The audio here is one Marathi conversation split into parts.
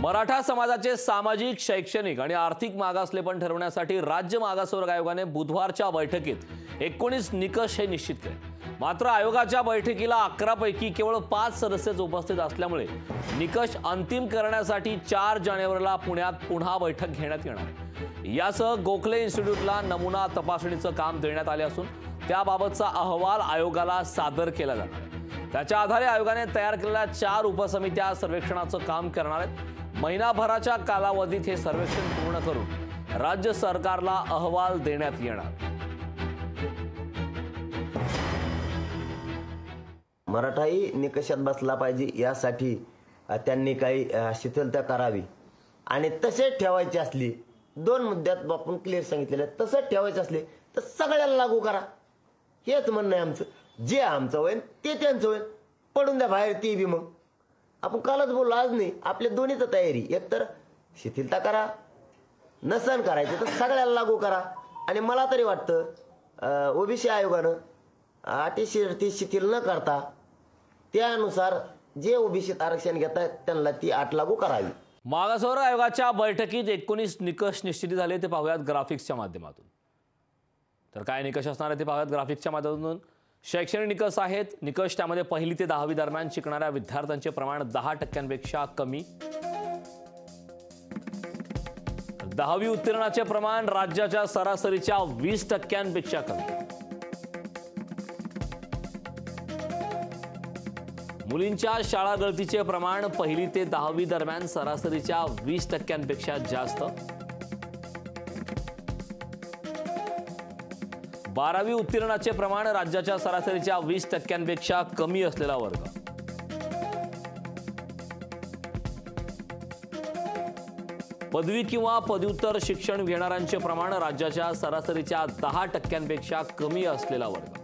मराठा समाजाचे सामाजिक, शैक्षणिक आणि आर्थिक मागासलेपण ठरवण्यासाठी राज्य मागासवर्ग आयोगाने बुधवारच्या बैठकीत 19 निकष हे निश्चित केले। मात्र आयोगाच्या बैठकीला 11 पैकी केवळ 5 सदस्यच उपस्थित असल्यामुळे निकष अंतिम करण्यासाठी 4 जानेवारीला पुण्यात पुन्हा बैठक घेण्यात येणार आहे। यासह गोखले इन्स्टिट्यूटला नमुना तपासणीचं काम देण्यात आले असून त्याबाबतचा अहवाल आयोगाला सादर केला जाणार आहे। त्याच्या आधारे आयोगाने तयार केलेल्या 4 उपसमित्या सर्वेक्षणाचं काम करणार आहेत। महिनाभराच्या कालावधीत हे सर्वेक्षण पूर्ण करून राज्य सरकारला अहवाल देण्यात येणार। मराठाही निकषात बसला पाहिजे यासाठी त्यांनी काही शिथिलता करावी आणि तसेच ठेवायची असली 2 मुद्द्यात आपण क्लिअर सांगितलेलं तसंच ठेवायचं असले तर सगळ्याला लागू करा। हेच म्हणणं आहे आमचं। जे आमचं होईल ते त्यांचं होईल, पडून द्या बाहेर ती बी। मग आपण कालच बोललो, आज नाही। आपल्या दोन्हीच तयारी, एकतर शिथिलता करा, नसन करायचं तर सगळ्याला लागू करा। आणि मला तरी वाटतं ओबीसी आयोगानं अटी शर्ती शिथिल न करता त्यानुसार जे ओबीसीत आरक्षण घेत आहेत त्यांना ती अट लागू करावी। मागासवर्ग आयोगाच्या बैठकीत 19 निकष निश्चित झाले ते पाहूयात ग्राफिक्सच्या माध्यमातून। तर काय निकष असणार आहे ते पाहूयात ग्राफिक्सच्या माध्यमातून। शैक्षणिक निकष आहेत। निकष त्यामध्ये 1ली ते 10वी दरम्यान शिकणाऱ्या विद्यार्थ्यांचे प्रमाण 10% कमी। 10वी उत्तीर्णाचे प्रमाण राज्याच्या सरासरीच्या 20% कमी। मुलींच्या शाळा गळतीचे प्रमाण 1ली ते 10वी दरम्यान सरासरीच्या 20% जास्त। 12वी उत्तीर्णाचे प्रमाण राज्याच्या सरासरीच्या 20% कमी असलेला वर्ग। पदवी किंवा पदव्युत्तर शिक्षण घेणाऱ्यांचे प्रमाण राज्याच्या सरासरीच्या 10% कमी असलेला वर्ग।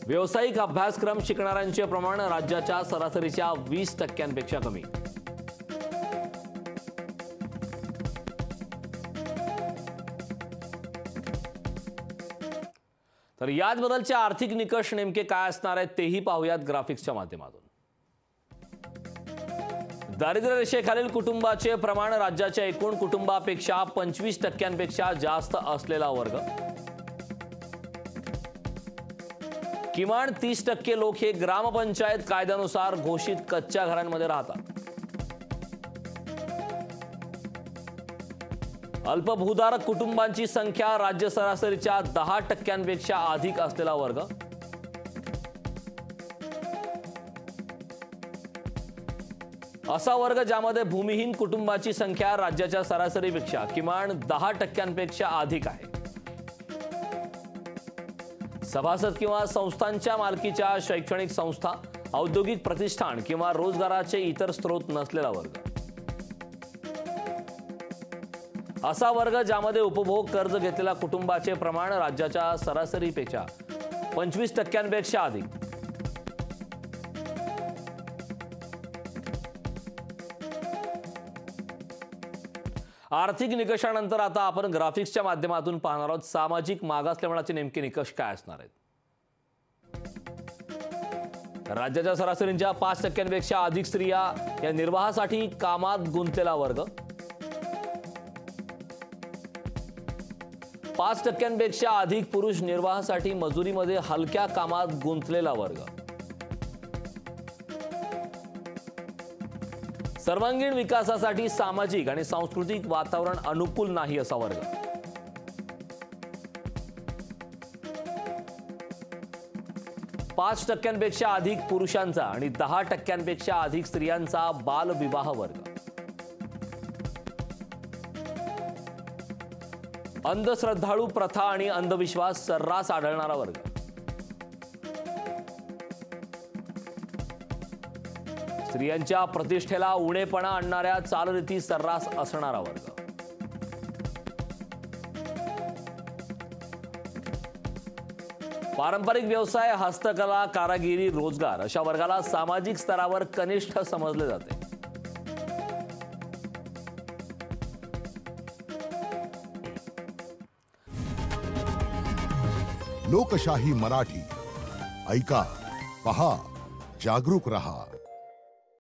व्यावसायिक अभ्यासक्रम शिकणाऱ्यांचे प्रमाण राज्याच्या सरासरीच्या 20% कमी। तर याच बदलचे आर्थिक निकष नेमके काय असणार आहेत तेही पाहूयात ग्राफिक्सच्या माध्यमातून। दारिद्र्य रेषेखालील कुटुंबाचे प्रमाण राज्याच्या एकूण कुटुंबापेक्षा 25% जास्त असलेला वर्ग। किमान 30% लोक हे ग्रामपंचायत कायद्यानुसार घोषित कच्च्या घरांमध्ये राहतात। अल्पभूधारक कुटुंबांची संख्या राज्य सरासरीच्या 10% अधिक असलेला वर्ग। असा वर्ग ज्यामध्ये भूमिहीन कुटुंबाची संख्या राज्याच्या सरासरीपेक्षा किमान 10% अधिक आहे। सभासद किंवा संस्थांच्या मालकीच्या शैक्षणिक संस्था, औद्योगिक प्रतिष्ठान किंवा रोजगाराचे इतर स्रोत नसलेला वर्ग। असा वर्ग ज्यामध्ये उपभोग कर्ज घेतलेल्या कुटुंबाचे प्रमाण राज्याच्या सरासरीपेक्षा 25% अधिक। आर्थिक निकषानंतर आता आपण ग्राफिक्सच्या माध्यमातून पाहणार आहोत सामाजिक मागासलेपणाचे नेमके निकष काय असणार आहेत। राज्याच्या सरासरीच्या 5% अधिक स्त्रिया या निर्वाहासाठी कामात गुंतलेला वर्ग। 5% अधिक पुरुष निर्वाहासाठी मजुरीमध्ये हलक्या कामात गुंतलेला वर्ग। सर्वांगीण विकासासाठी सामाजिक आणि सांस्कृतिक वातावरण अनुकूल नाही असा वर्ग। पाच 5% अधिक पुरुषांचा आणि 10% अधिक स्त्रियांचा बालविवाह वर्ग। अंधश्रद्धाळू प्रथा आणि अंधविश्वास सर्रास आढळणारा वर्ग। स्त्रियांच्या प्रतिष्ठेला उणेपणा आणणाऱ्या चालरीती सर्रास असणारा वर्ग। पारंपरिक व्यवसाय, हस्तकला, कारागिरी, रोजगार अशा वर्गाला सामाजिक स्तरावर कनिष्ठ समजले जाते। लोकशाही मराठी ऐका, पहा, जागरूक रहा।